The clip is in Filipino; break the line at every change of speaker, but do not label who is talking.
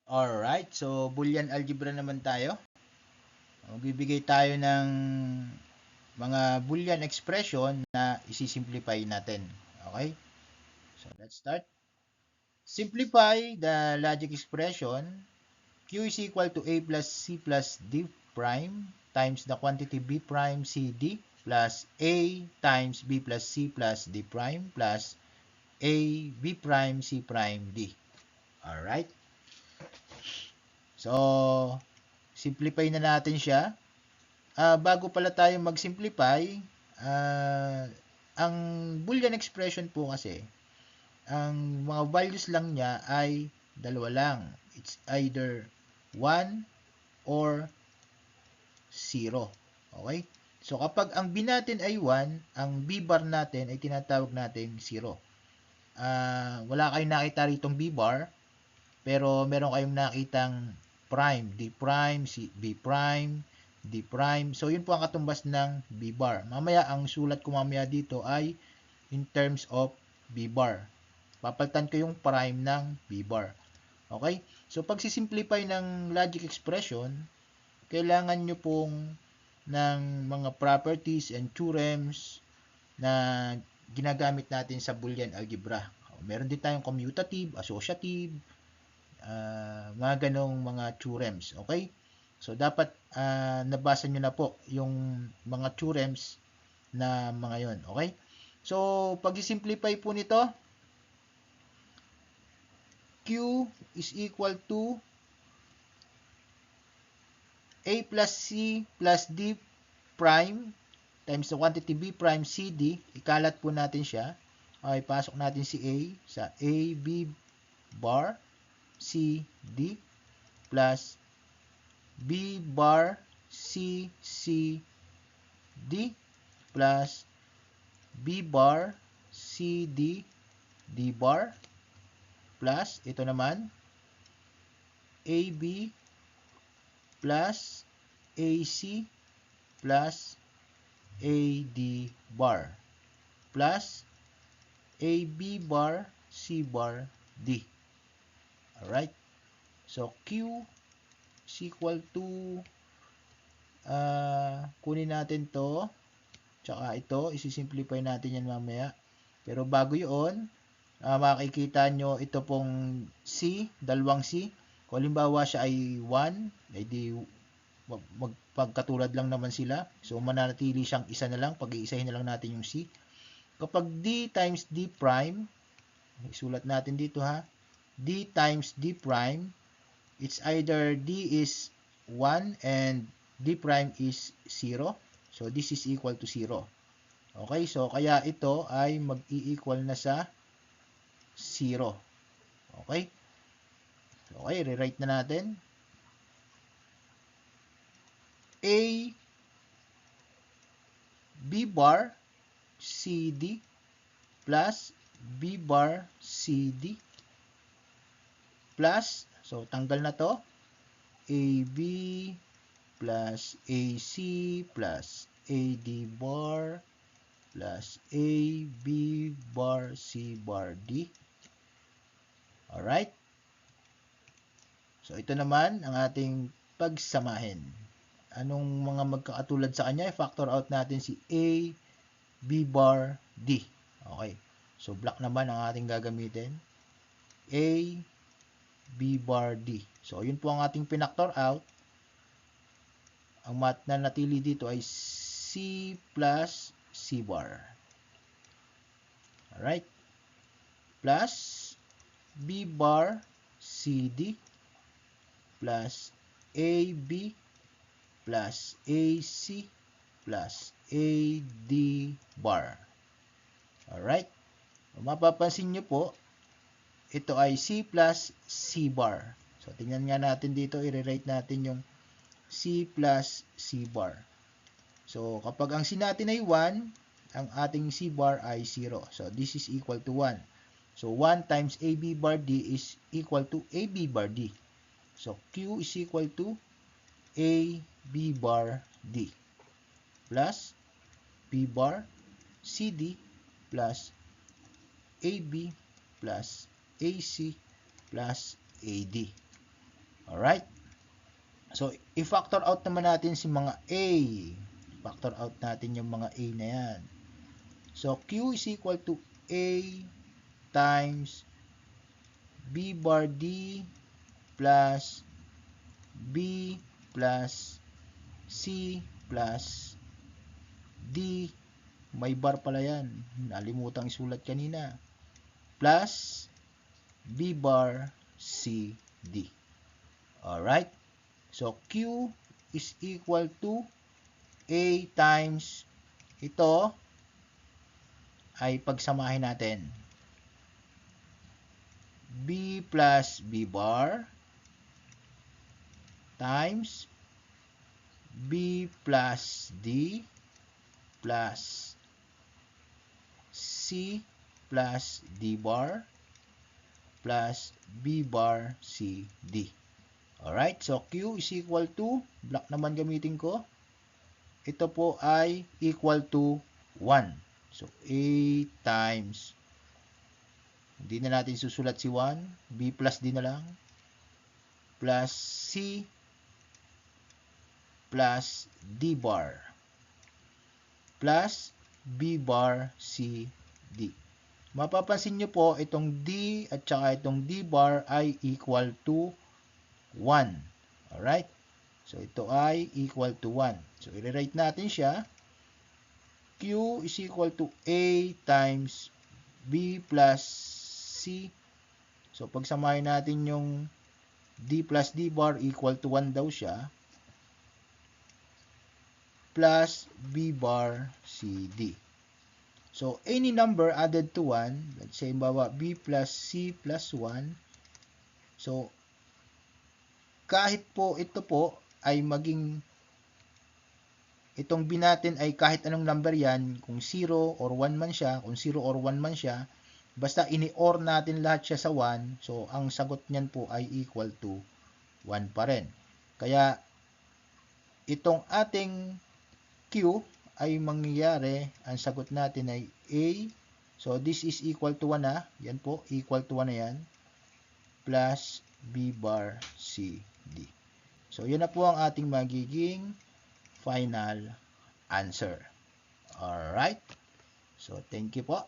Alright, so Boolean algebra naman tayo. Bibigay tayo ng mga Boolean expression na isi-simplify natin. Okay? So let's start. Simplify the logic expression Q is equal to A plus C plus D prime times the quantity B prime C D plus A times B plus C plus D prime plus A B prime C prime D. Alright? So, simplify na natin siya. Bago pala tayo mag-simplify, ang Boolean expression po kasi, ang mga values lang niya ay dalawa lang. It's either 1 or 0. Okay? So, kapag ang B natin ay 1, ang B bar natin ay tinatawag natin 0. Wala kayong nakita ritong B bar, pero meron kayong nakitang prime, D prime, B prime, D prime. So, yun po ang katumbas ng B bar. Mamaya, ang sulat ko mamaya dito ay in terms of B bar. Papalitan ko yung prime ng B bar. Okay? So, pag sisimplify ng logic expression, kailangan nyo pong ng mga properties and theorems na ginagamit natin sa Boolean algebra. Meron din tayong commutative, associative, mga ganong mga theorems. Okay? So, dapat nabasa nyo na po yung mga theorems na mga yon. Okay? So, pag simplify po nito, Q is equal to A plus C plus D prime times the quantity B prime CD. Ikalat po natin siya. Okay, pasok natin si A sa AB bar C D plus B bar C C D plus B bar C D D bar plus ito naman AB plus AC plus AD bar plus AB bar C bar D. Alright? So, Q is equal to kunin natin to tsaka ito, isi-simplify natin yan mamaya. Pero bago yun, makikita nyo ito pong C, dalawang C. Kung halimbawa siya ay 1, ay di magpagkatulad lang naman sila. So, mananatili siyang isa na lang. Pag-iisahin na lang natin yung C. Kapag D times D prime, isulat natin dito ha, D times D prime, it's either D is 1 and D prime is 0. So, this is equal to 0. Okay, so kaya ito ay mag-i-equal na sa 0. Okay? Okay, rewrite na natin. A B bar CD plus B bar CD plus, so tanggal na to, AB plus AC plus AD bar plus AB bar C bar D. Alright? So, ito naman ang ating pagsamahin. Anong mga magkakatulad sa kanya? I-factor out natin si A, B bar, D. Okay. So, block naman ang ating gagamitin. A, B bar, D. So, yun po ang ating pinactor out. Ang natili dito ay C plus C bar. Alright. Plus B bar CD plus AB plus AC plus AD bar. Alright? Mapapansin nyo po, ito ay C plus C bar. So, tingnan nga natin dito, i-rewrite natin yung C plus C bar. So, kapag ang C natin ay 1, ang ating C bar ay 0. So, this is equal to 1. So, 1 times AB bar D is equal to AB bar D. So, Q is equal to AB bar D plus B bar CD plus AB plus AC plus AD. Alright? So, i-factor out naman natin si mga A. Factor out natin yung mga A na yan. So, Q is equal to A times B bar D plus B plus C plus D. May bar pala yan. Nalimutang isulat kanina. Plus B bar C D. Alright? So, Q is equal to A times ito ay pagsamahin natin. B plus B bar times B plus D plus C plus D bar plus B bar C D. Alright, so Q is equal to, black naman gamitin ko, ito po ay equal to 1. So, A times, hindi na natin susulat si 1, B plus D na lang, plus C plus D bar, plus B bar C D. Mapapansin nyo po, itong D at saka itong D bar ay equal to 1. Alright? So, ito ay equal to 1. So, i-rewrite natin siya. Q is equal to A times B plus C. So, pagsamahin natin yung D plus D bar equal to 1 daw siya. Plus B bar C D. So, any number added to 1, let's say, bawa B plus C plus 1. So, kahit po ito po ay maging, itong B natin ay kahit anong number yan, kung 0 or 1 man siya, kung 0 or 1 man siya, basta ini-OR natin lahat siya sa 1, so ang sagot niyan po ay equal to 1 pa rin. Kaya, itong ating Q ay mangyayari, ang sagot natin ay A, so this is equal to 1 na, yan po, equal to 1 na yan, plus B bar C D. So, yan na po ang ating magiging final answer. Alright? So, thank you po.